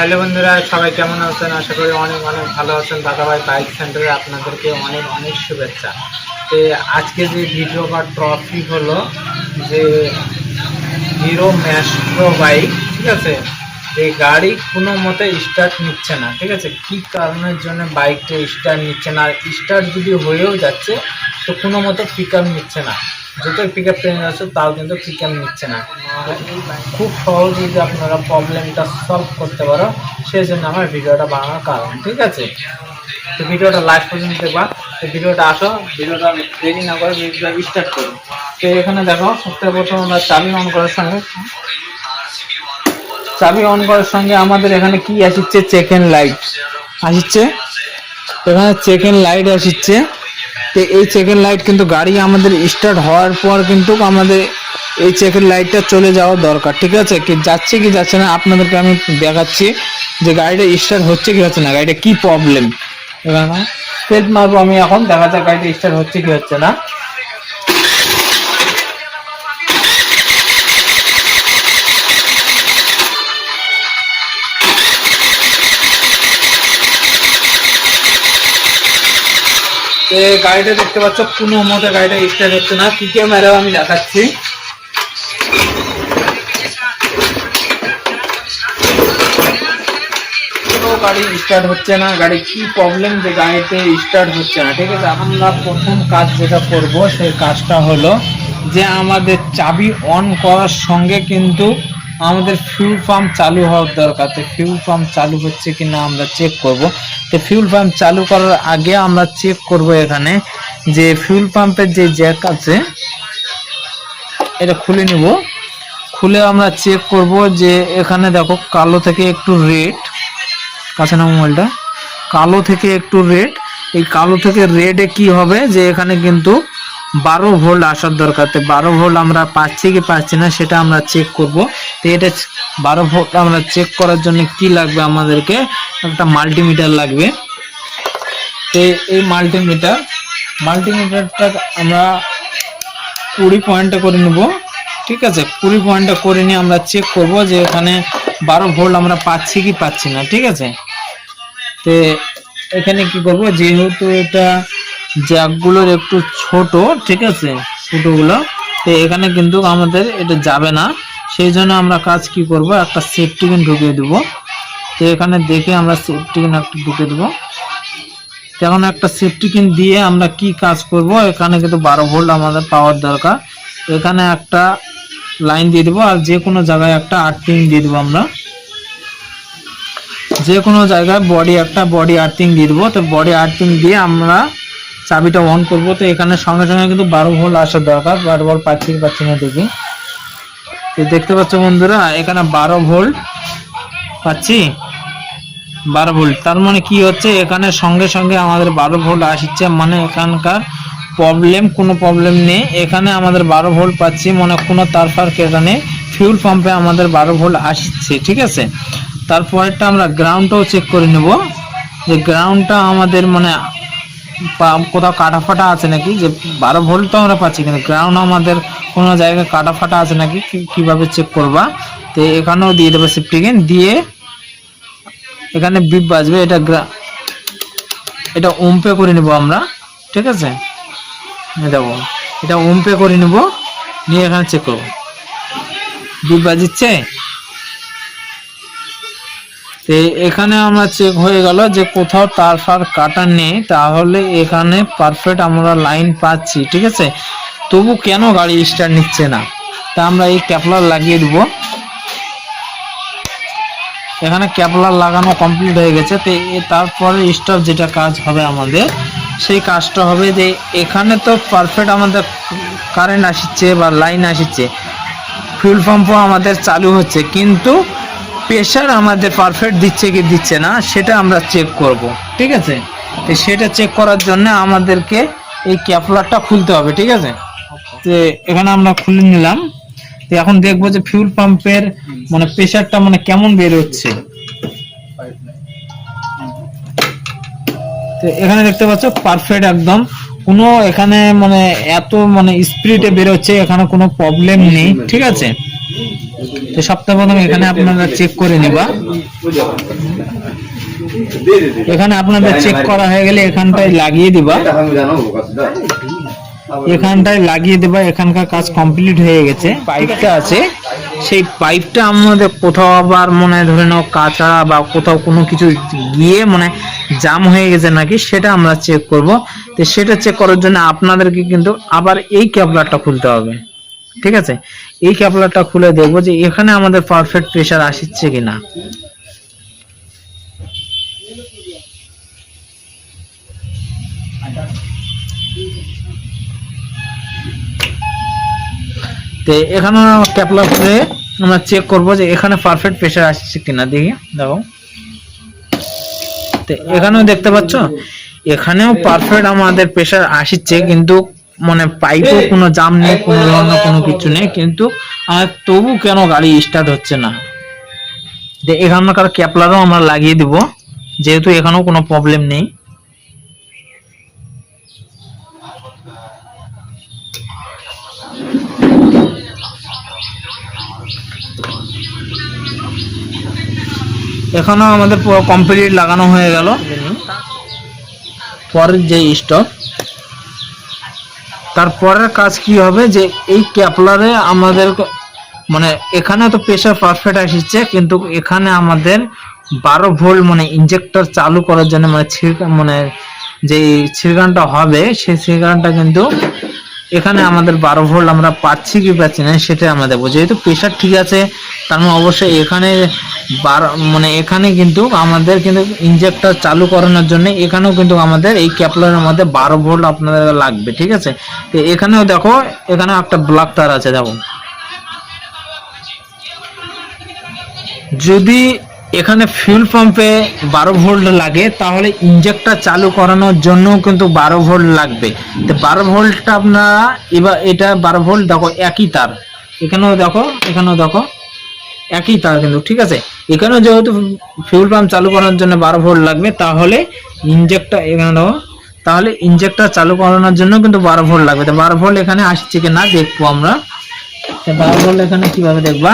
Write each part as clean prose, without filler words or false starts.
Hello বন্ধুরা, সবাই কেমন আছেন? আশা করি অনেক অনেক ভালো আছেন। দাদাভাই বাইক সেন্টারে আপনাদেরকে অনেক অনেক শুভেচ্ছা। তো আজকে যে ভিডিও বা টপিক হলো যে হিরো ম্যাস্ট্রো বাইক, ঠিক আছে, এই গাড়ি কোনো মতে স্টার্ট নিচ্ছে না, ঠিক আছে। কি কারণের জন্য বাইকটা স্টার্ট নিচ্ছে না, আর স্টার্ট যদি হয়েও যাচ্ছে তো কোনো মতো পিক আপ নিচ্ছে না। যতই পিক আপ পেয়ে যাচ্ছে তাও কিন্তু পিক আপ নিচ্ছে না। খুব সহজে যদি আপনারা প্রবলেমটা সলভ করতে পারো, সেই জন্য আমার ভিডিওটা বানানোর কারণ, ঠিক আছে। তো ভিডিওটা লাস্ট পর্যন্ত দেখবা। তো ভিডিওটা আসো, ভিডিওটা দেরি না করে ভিডিওটা স্টার্ট করো। তো এখানে দেখো, সবথেকে প্রথম আমরা চাবি অন করার সঙ্গে আমাদের এখানে কি আসছে, চেক এন্ড লাইট আসছে। এখানে চেক এন্ড লাইট আসছে। তো এই চেক এন্ড লাইট কিন্তু গাড়ি আমাদের স্টার্ট হওয়ার পর কিন্তু আমাদের এই চেক এন্ড লাইটটা চলে যাওয়া দরকার, ঠিক আছে। কি যাচ্ছে কি যাচ্ছে না আপনাদেরকে আমি দেখাচ্ছি যে গাড়িটা স্টার্ট হচ্ছে কি হচ্ছে না, গাড়িটা কি প্রবলেম। এখানে সেলফ মারবো আমি, এখন দেখা যাক গাড়িটা স্টার্ট হচ্ছে কি হচ্ছে না। গাড়িটা দেখতে পাচ্ছ কোনো মতে গাড়িটা স্টার্ট হচ্ছে না। কি ক্যামেরাও আমি দেখাচ্ছি। গাড়ি স্টার্ট হচ্ছে না, গাড়ি কি প্রবলেম যে গাড়িতে স্টার্ট হচ্ছে না, ঠিক আছে। আমরা প্রথম কাজ যেটা করব সেই কাজটা হলো যে আমাদের চাবি অন করার সঙ্গে কিন্তু আমাদের ফিউল পাম্প চালু হওয়ার দরকার। তো ফিউল পাম্প চালু হচ্ছে কিনা আমরা চেক করব। তো ফিউল পাম্প চালু করার আগে আমরা চেক করব এখানে যে ফিউল পাম্পের যে জ্যাক আছে এটা খুলে নিব। খুলে আমরা চেক করব যে এখানে দেখো কালো থেকে একটু রেড, কাছে না মোবাইলটা, কালো থেকে একটু রেড। এই কালো থেকে রেডে কি হবে যে এখানে কিন্তু 12 ভোল্ট আসার দরকার। তো 12 ভোল্ট আমরা পাচ্ছি কি পাচ্ছি না সেটা আমরা চেক করব। তো এটা 12 ভোল্ট আমরা চেক করার জন্য কি লাগবে, আমাদেরকে একটা মাল্টিমিটার লাগবে। তো এই মাল্টিমিটারটা আমরা 20 পয়েন্টে করে নেব, ঠিক আছে। 20 পয়েন্টে করে নিয়ে আমরা চেক করব যে এখানে 12 ভোল্ট আমরা পাচ্ছি কি পাচ্ছি না, ঠিক আছে। তো এখানে কি করব, যেহেতু এটা জ্যাকগুলোর একটু ছোট, ঠিক আছে, ছোটগুলো, তো এখানে কিন্তু আমাদের এটা যাবে না। সেই জন্য আমরা কাজ কি করব, একটা সেফটি পিন ঢুকিয়ে দেব। তো এখানে দেখে আমরা সেফটি পিন একটা ঢুকিয়ে দেব। এখন একটা সেফটি পিন দিয়ে আমরা কি কাজ করব, এখানে কিন্তু 12 ভোল্ট আমাদের পাওয়ার দরকার। এখানে একটা লাইন দিয়ে দেবো, আর যে কোনো জায়গায় একটা আর্থিং দিয়ে দেবো। আমরা যে কোনো জায়গায় বডি আর্থিং দিয়ে দেবো। তো বডি আর্থিং দিয়ে আমরা চাবিটা অন করব। তো এখানে সঙ্গে সঙ্গে কিন্তু 12 ভোল্ট আসার দরকার। 12 ভোল্ট পাচ্ছি না দেখি। তো দেখতে পাচ্ছ বন্ধুরা, এখানে 12 ভোল্ট পাচ্ছি, 12 ভোল্ট। তার মানে কি হচ্ছে, এখানে সঙ্গে সঙ্গে আমাদের 12 ভোল্ট আসছে, মানে এখানকার কোনো প্রবলেম নেই। এখানে আমাদের 12 ভোল্ট পাচ্ছি, মানে কোনো তারফার এখানে ফিউল পাম্পে আমাদের 12 ভোল্ট আসছে, ঠিক আছে। তারপরেরটা আমরা গ্রাউন্ডটাও চেক করে নেব যে গ্রাউন্ডটা আমাদের মানে কোথাও কাটা ফাটা আছে নাকি। যে 12 ভোল্ট তো আমরা পাচ্ছি, কিন্তু গ্রাউন্ড আমাদের কোনো জায়গায় কাটা ফাটা আছে নাকি, কিভাবে চেক করবা। তো এখানেও দিয়ে দেবো সেফটি পিন দিয়ে। এখানে বিপ বাজবে, এটা ওমপে করে নেব আমরা, ঠিক আছে। দেখো এটা ওমপে করে নেব, নিয়ে এখানে চেক করব, বিপ বাজিচ্ছে। তো এখানে আমরা চেক হয়ে গেল যে কোথাও তার ফার কাটা নেই, তাহলে এখানে পারফেক্ট আমরা লাইন পাচ্ছি, ঠিক আছে। তবু কেন গাড়ি স্টার্ট নিচ্ছে না, তা আমরা এই ক্যাপলার লাগিয়ে দেব। এখানে ক্যাপলার লাগানো কমপ্লিট হয়ে গেছে। তো তারপরে স্টার যেটা কাজ হবে আমাদের, সেই কাজটা হবে যে এখানে তো পারফেক্ট আমাদের কারেন্ট আসছে বা লাইন আসছে, ফিউল পাম্পও আমাদের চালু হচ্ছে, কিন্তু প্রেশার আমাদের পারফেক্ট দিচ্ছে কি দিচ্ছে না সেটা আমরা চেক করব, ঠিক আছে। তো সেটা চেক করার জন্য আমাদেরকে এই ক্যাপলারটা খুলতে হবে, ঠিক আছে। তো এখানে আমরা খুলে নিলাম। তো এখন দেখবো যে ফিউল পাম্পের মানে প্রেশারটা মানে কেমন বের হচ্ছে। তো এখানে দেখতে পাচ্ছ পারফেক্ট একদম, কোনো এখানে মানে এত মানে স্পিডে বের হচ্ছে, এখানে কোনো প্রবলেম নেই, ঠিক আছে। তো সপ্তাহ প্রথম এখানে আপনারা চেক করে নিবা। এখানে আপনাদের চেক করা হয়ে গেলে এখানটায় লাগিয়ে দিবা, এখানটায় লাগিয়ে দেবা। এখানকার কাজ কমপ্লিট হয়ে গেছে। পাইপটা আছে, সেই পাইপটা আমাদের কোথাও আবার মনে ধরে নাও কাঁচা বা কোথাও কোনো কিছু গিয়ে মানে জাম হয়ে গেছে নাকি সেটা আমরা চেক করব। তো সেটা চেক করার জন্য আপনাদেরকে কিন্তু আবার এই ক্যাপলারটা খুলতে হবে, ঠিক আছে। এই ক্যাপলারটা খুলে দেখবো যে এখানে আমাদের পারফেক্ট প্রেসার আসছে কিনা। তো এখানে ক্যাপলার খুলে আমরা চেক করব যে এখানে পারফেক্ট প্রেসার আসছে কিনা। দেখি, দেখো, তো এখানেও দেখতে পাচ্ছ এখানেও পারফেক্ট আমাদের প্রেসার আসছে, কিন্তু মানে পাইপও কোনো জাম নেই, কোনো ধরনের কোনো কিছু নেই, কিন্তু তবু কেন গাড়ি স্টার্ট হচ্ছে না। যে এখানকার ক্যাপলারও আমরা লাগিয়ে দিব, যেহেতু এখানেও কোনো প্রবলেম নেই। এখানেও আমাদের পুরো কমপ্লিট লাগানো হয়ে গেল। পরের যে স্টপ, তারপরের কাজ কি হবে যে এই ক্যাপলারে আমাদের মানে এখানে তো প্রেসার পারফেক্ট আসছে, কিন্তু এখানে আমাদের 12 ভোল্ট মানে ইনজেক্টর চালু করার জন্য মানে যে ছিড়কানটা হবে সেই ছিড়কানটা কিন্তু এখানে আমাদের 12 ভোল্ট আমরা পাচ্ছি কি পাচ্ছি না সেটা আমরা দেখবো। যেহেতু প্রেসার ঠিক আছে, তার মানে অবশ্যই এখানে মানে এখানে কিন্তু আমাদের কিন্তু ইনজেক্টর চালু করানোর জন্য এখানেও কিন্তু আমাদের এই ক্যাপলারের মধ্যে 12 ভোল্ট আপনাদের লাগবে, ঠিক আছে। তো এখানেও দেখো, এখানে একটা ব্ল্যাক তার আছে, দেখো। যদি এখানে ফিউল পাম্পে 12 ভোল্ট লাগে তাহলে ইনজেক্টর চালু করানোর জন্য কিন্তু 12 ভোল্ট লাগবে। তো 12 ভোল্টটা আপনারা এবার এটা 12 ভোল্ট দেখো একই তার, এখানেও দেখো, এখানেও দেখো একই তার কিন্তু, ঠিক আছে। এখানেও যেহেতু ফিউল পাম্প চালু করানোর জন্য 12 ভোল্ট লাগবে, তাহলে ইনজেক্টর এখানে দেখো, তাহলে ইনজেক্টর চালু করানোর জন্য কিন্তু 12 ভোল্ট লাগবে। তো 12 ভোল্ট এখানে আসছে কিনা দেখবো আমরা। 12 ভোল্ট এখানে কিভাবে দেখবা,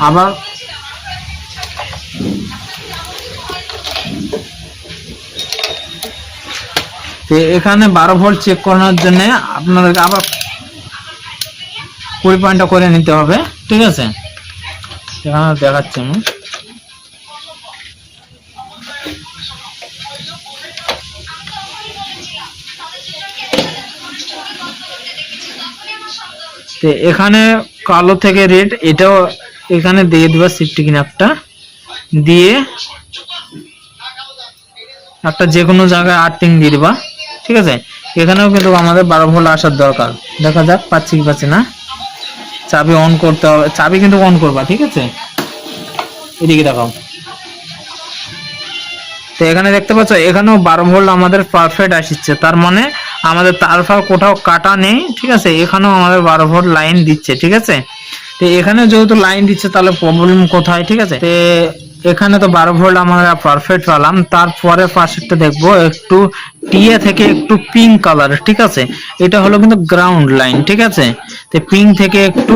আবার এখানে 12 ভোল্ট চেক করানোর জন্য আপনাদেরকে আবার 20 পয়েন্টটা করে নিতে হবে, ঠিক আছে। এখানে দেখাচ্ছি আমি। তো এখানে কালো থেকে রেড, এটাও এখানে দিয়ে দিবা সিফটি কিনাপটা দিয়ে একটা যে কোনো জায়গায় আর্থিং দিয়ে দিবা, ঠিক আছে। এখানেও কিন্তু আমাদের 12 ভোল্ট আসার দরকার। দেখা যাক পাচ্ছি কি পাচ্ছি না। চাবি অন করতে হবে, চাবি কিন্তু অন করবা, ঠিক আছে। এদিকে দেখাও। তো এখানে দেখতে পাচ্ছ এখানেও 12 ভোল্ট আমাদের পারফেক্ট আসছে, তার মানে আমাদের তারফার কোথাও কাটা নেই, ঠিক আছে। এখানেও আমাদের 12 ভোল্ট লাইন দিচ্ছে, ঠিক আছে। তো এখানে যেহেতু লাইন দিচ্ছে তাহলে প্রবলেম কোথায়, ঠিক আছে। তো এখানে তো 12 ভোল্ট আমরা পারফেক্ট পেলাম। তারপরে পাশেরটা দেখবো একটু টিএ থেকে একটু পিঙ্ক কালার, ঠিক আছে। এটা হলো কিন্তু গ্রাউন্ড লাইন, ঠিক আছে। তো পিঙ্ক থেকে একটু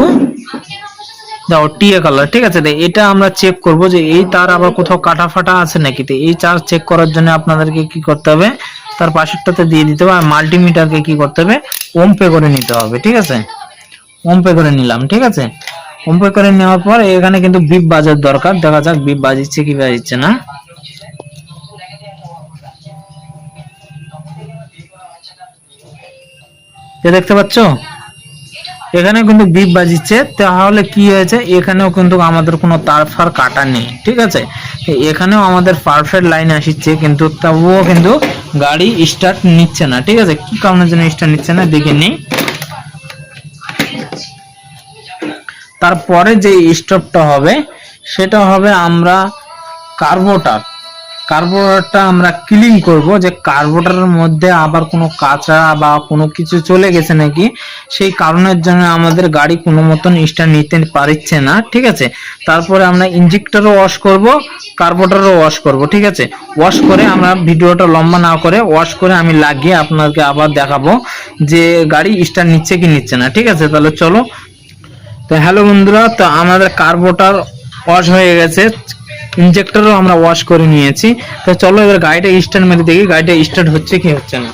দাও টিএ কালার, ঠিক আছে। এটা আমরা চেক করব যে এই তার আবার কোথাও কাটা ফাটা আছে নাকি। তো এই চার্জ চেক করার জন্য আপনাদেরকে কি করতে হবে, তার পাশেরটাতে দিয়ে দিতে হবে। আর মাল্টিমিটারকে কি করতে হবে, ওম পে করে নিতে হবে, ঠিক আছে। ওম পে করে নিলাম, ঠিক আছে। ওম পে করে নেওয়ার পর এখানে কিন্তু বিপ বাজার দরকার। দেখা যাক বিপ বাজিচ্ছে কি বাজিচ্ছে না। দেখতে পাচ্ছ এখানে কিন্তু বিপ বাজিচ্ছে। তাহলে কি হয়েছে, এখানেও কিন্তু আমাদের কোনো তার ফার কাটা নেই, ঠিক আছে। এখানেও আমাদের পারফেক্ট লাইন আসছে, কিন্তু তবুও কিন্তু গাড়ি স্টার্ট নিচ্ছে না, ঠিক আছে। কি কারণের জন্য স্টার্ট নিচ্ছে না দেখে নিই। তারপরে যে স্টপটা হবে সেটা হবে আমরা কার্বোরেটরটা আমরা ক্লিন করব, যে কার্বোরেটরের মধ্যে আবার কোনো কাঁচা বা কোনো কিছু চলে গেছে নাকি, সেই কারণের জন্য আমাদের গাড়ি কোনো মতন স্টার্ট নিতে পারছে না, ঠিক আছে। তারপরে আমরা ইনজেক্টরও ওয়াশ করব, কার্বোরেটরও ওয়াশ করব, ঠিক আছে। ওয়াশ করে আমরা ভিডিওটা লম্বা না করে ওয়াশ করে আমি লাগিয়ে আপনাকে আবার দেখাবো যে গাড়ি স্টার্ট নিচ্ছে কি নিচ্ছে না, ঠিক আছে। তাহলে চলো। তো হ্যালো বন্ধুরা, তো আমাদের কার্বোটার ওয়াশ হয়ে গেছে, ইনজেক্টরও আমরা ওয়াশ করে নিয়েছি। তো চলো এবার গাড়িটা স্টার্ট মেরে দেখি গাড়িটা স্টার্ট হচ্ছে কি হচ্ছে না।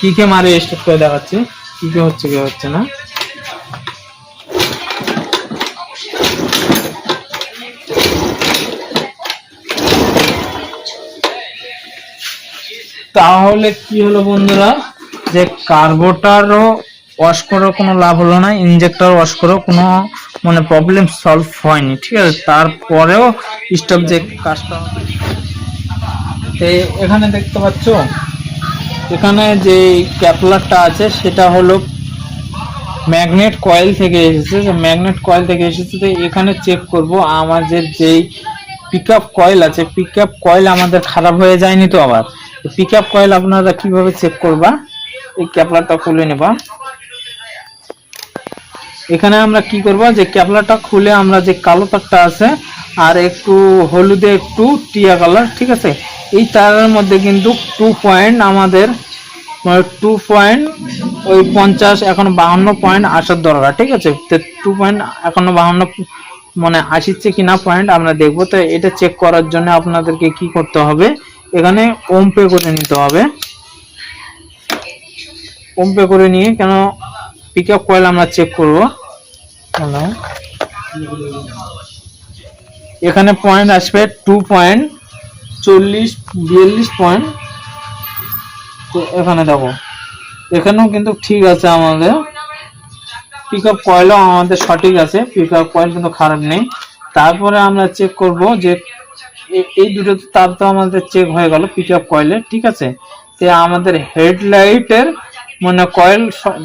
কি কে মারে স্টার্ট করে দেখাচ্ছি, কি কে হচ্ছে কি হচ্ছে না। তাহলে কি হলো বন্ধুরা, যে কার্বোটারও ওয়াশ করার কোনো লাভ হলো না, ইনজেক্টর ওয়াশ করেও কোনো মানে প্রবলেম সলভ হয়নি, ঠিক আছে। তারপরেও স্টপ যে কাজটা, এখানে দেখতে পাচ্ছ, এখানে যে ক্যাপলারটা আছে সেটা হলো ম্যাগনেট কয়েল থেকে এসেছে, ম্যাগনেট কয়েল থেকে এসেছে। তো এখানে চেক করব আমাদের যেই পিকআপ কয়েল আছে, পিকআপ কয়েল আমাদের খারাপ হয়ে যায়নি তো। আবার পিকআপ কয়েল আপনারা কিভাবে চেক করবা, এই ক্যাপলারটা খুলে নেবা। এখানে আমরা কি করব, যে ক্যাপলারটা খুলে আমরা যে কালো তারটা আছে আর একটু হলুদে একটু টিয়া কালার, ঠিক আছে, এই তারের মধ্যে কিন্তু 2 পয়েন্ট আমাদের 2 পয়েন্ট ওই 50 এখন 52 পয়েন্ট আসার দরকার, ঠিক আছে। তো 2 পয়েন্ট এখন 52 মানে আসছে কিনা পয়েন্ট আমরা দেখবো। তো এটা চেক করার জন্য আপনাদেরকে কি করতে হবে, এখানে ওম পে করে নিতে হবে। ওম পে করে নিয়ে কেন পিকআপ কয়েল আমরা চেক করব। এখানে পয়েন্ট আসবে 2.40-42 পয়েন্ট। তো এখানে দেখো, এখানেও কিন্তু ঠিক আছে, আমাদের পিকআপ কয়েলও আমাদের সঠিক আছে, পিকআপ কয়েল কিন্তু খারাপ নেই। তারপরে আমরা চেক করব যে এই দুটো তার তো আমাদের চেক হয়ে গেল পিকআপ কয়েলে, ঠিক আছে। তো আমাদের হেডলাইটের মানে কয়েল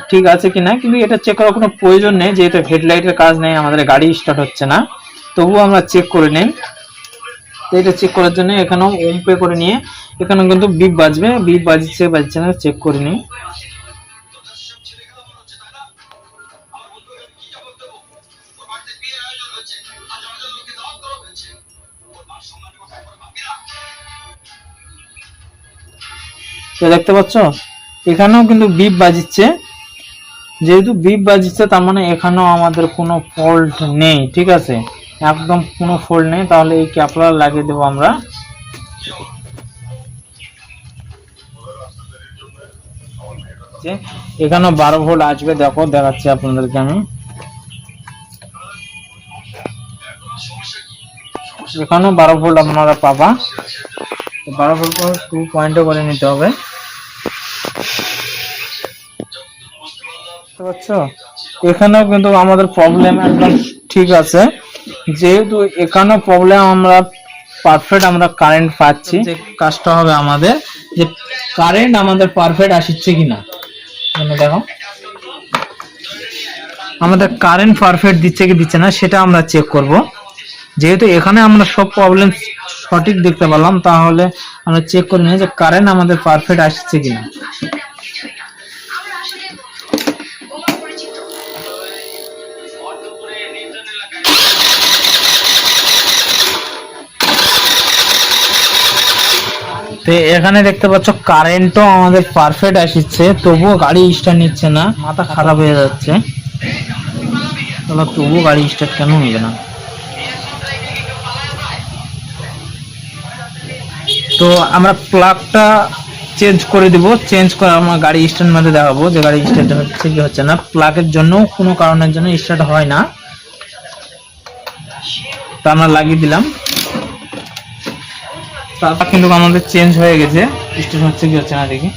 ঠিক আছে কিনা, কিন্তু এটা চেক করার কোনো প্রয়োজন নেই, যেহেতু হেডলাইটের কাজ নেই, আমাদের গাড়ি স্টার্ট হচ্ছে না, তবুও আমরা চেক করে নিই। তো এটা চেক করার জন্য এখানেও ওম পে করে নিয়ে এখানে কিন্তু বিপ বাজবে, বিপ বাজছে বাজছে না চেক করে নিই। তো দেখতে পাচ্ছ এখানেও কিন্তু বিপ বাজিচ্ছে, যেহেতু বিপ বাজিচ্ছে তার মানে এখানেও আমাদের কোনো ফল্ট নেই, ঠিক আছে, একদম কোনো ফল্ট নেই। তাহলে এই ক্যাপলার লাগিয়ে দেবো আমরা। এখানেও 12 ভোল্ট আসবে, দেখো দেখাচ্ছি আপনাদেরকে আমি। এখানেও 12 ভোল্ট আপনারা পাবা। 12 ভোল্ট 2 পয়েন্টে করে নিতে হবে, বুঝতে পারছো। এখানেও কিন্তু আমাদের প্রবলেম একদম ঠিক আছে, যেহেতু এখানেও প্রবলেম আমরা পারফেক্ট আমরা কারেন্ট পাচ্ছি। যে কাজটা হবে আমাদের, যে কারেন্ট আমাদের পারফেক্ট আসছে কিনা, মানে দেখো আমাদের কারেন্ট পারফেক্ট দিচ্ছে কি দিচ্ছে না সেটা আমরা চেক করব। যেহেতু এখানে আমরা সব প্রবলেম সঠিক দেখতে পেলাম, তাহলে আমরা চেক করে নিই যে কারেন্ট আমাদের পারফেক্ট আসছে কিনা। তো এখানে দেখতে পাচ্ছ কারেন্টও আমাদের পারফেক্ট আসছে, তবুও গাড়ি স্টার্ট নিচ্ছে না, মাথা খারাপ হয়ে যাচ্ছে। তবুও গাড়ি স্টার্ট কেন নিবে না। তো আমরা প্লাগটা চেঞ্জ করে দিব, চেঞ্জ করে আমরা গাড়ি স্টার্ট মধ্যে দেখাবো যে গাড়ি স্টার্ট হচ্ছে কি হচ্ছে না। প্লাগের জন্য কোনো কারণের জন্য স্টার্ট হয় না, তো আমরা লাগিয়ে দিলাম। তারপর কিন্তু আমাদের চেঞ্জ হয়ে গেছে, স্টার্ট হচ্ছে কি হচ্ছে না দেখি।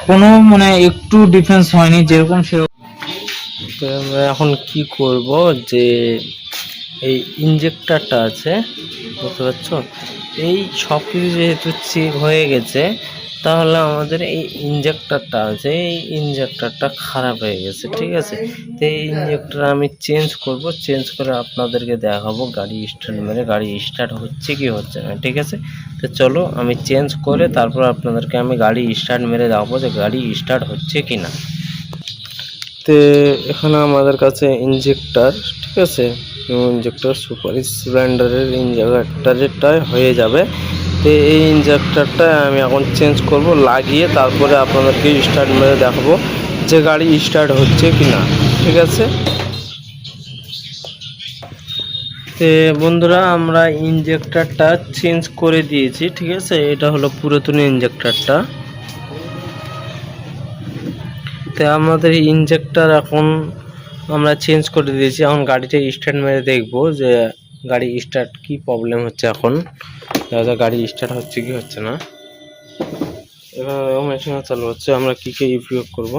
কোনো মানে একটু ডিফারেন্স হয়নি, যেরকম সেরকম। তো আমরা এখন কি করব, যে এই ইনজেক্টরটা আছে, বুঝতে পারছো, এই সব কিছু যেহেতু চেক হয়ে গেছে, তাহলে আমাদের এই ইনজেক্টরটা আছে, এই ইনজেক্টরটা খারাপ হয়ে গেছে, ঠিক আছে। তো এই ইনজেক্টর আমি চেঞ্জ করব, চেঞ্জ করে আপনাদেরকে দেখাবো গাড়ি স্টার্ট মেরে গাড়ি স্টার্ট হচ্ছে কি হচ্ছে না, ঠিক আছে। তো চলো আমি চেঞ্জ করে তারপর আপনাদেরকে আমি গাড়ি স্টার্ট মেরে দেখাবো যে গাড়ি স্টার্ট হচ্ছে কি না। তো এখানে আমাদের কাছে ইনজেক্টর, ঠিক আছে, ইঞ্জেক্টর সুপার স্প্লেন্ডারের ইঞ্জেক্টরটাই হয়ে যাবে। তো এই ইঞ্জেক্টরটা আমি এখন চেঞ্জ করব, লাগিয়ে তারপরে আপনাদেরকে স্টার্ট মেরে দেখাবো যে গাড়ি স্টার্ট হচ্ছে কি না। ঠিক আছে, তো বন্ধুরা আমরা ইঞ্জেক্টরটা চেঞ্জ করে দিয়েছি। ঠিক আছে, এটা হলো পুরাতন ইঞ্জেক্টরটা। তো আমাদের ইঞ্জেক্টর এখন আমরা চেঞ্জ করে দিয়েছি। এখন গাড়িটা স্টার্ট মেরে দেখবো যে গাড়ি স্টার্ট কি প্রবলেম হচ্ছে। এখন গাড়ি স্টার্ট হচ্ছে কি হচ্ছে না। এবার মেশিন চালু হচ্ছে, আমরা কি কি উপয়োগ করব।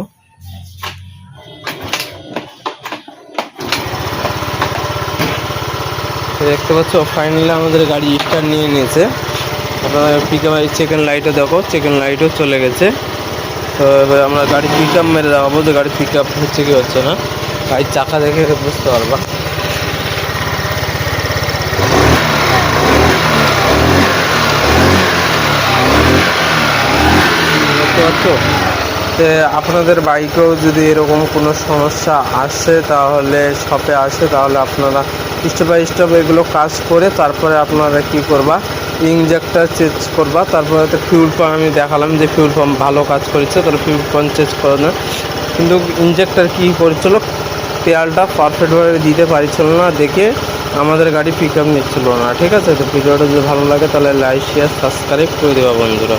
দেখতে পাচ্ছ ফাইনালি আমাদের গাড়ি স্টার্ট নিয়ে নিয়েছে। আপনারা পিক আপ সেকেন্ড লাইটও দেখো, সেকেন্ড লাইটও চলে গেছে। তো এবার আমরা গাড়ি পিক আপ মেরে দেখাবো যে গাড়ি পিক আপ হচ্ছে কি হচ্ছে না। গাড়ির চাকা দেখে বুঝতে পারবা। দেখতে পাচ্ছ, তো আপনাদের বাইকেও যদি এরকম কোনো সমস্যা আসে তাহলে শপে আসে, তাহলে আপনারা স্টেপ বাই স্টেপ এগুলো কাজ করে তারপরে আপনারা কি করবা, ইঞ্জেক্টর চেঞ্জ করবা। তারপরে তো ফিউল পাম্প আমি দেখালাম যে ফিউল পাম্প ভালো কাজ করেছে, তাহলে ফিউল পাম্প চেঞ্জ করে না। কিন্তু ইঞ্জেক্টর কী করেছিল, তেলটা পারফেক্টভাবে দিতে পারছিল না দেখে আমাদের গাড়ি পিক আপ নিচ্ছিল না। ঠিক আছে, তো ভিডিওটা যদি ভালো লাগে তাহলে লাইক শেয়ার সাবস্ক্রাইব করে দেওয়া বন্ধুরা।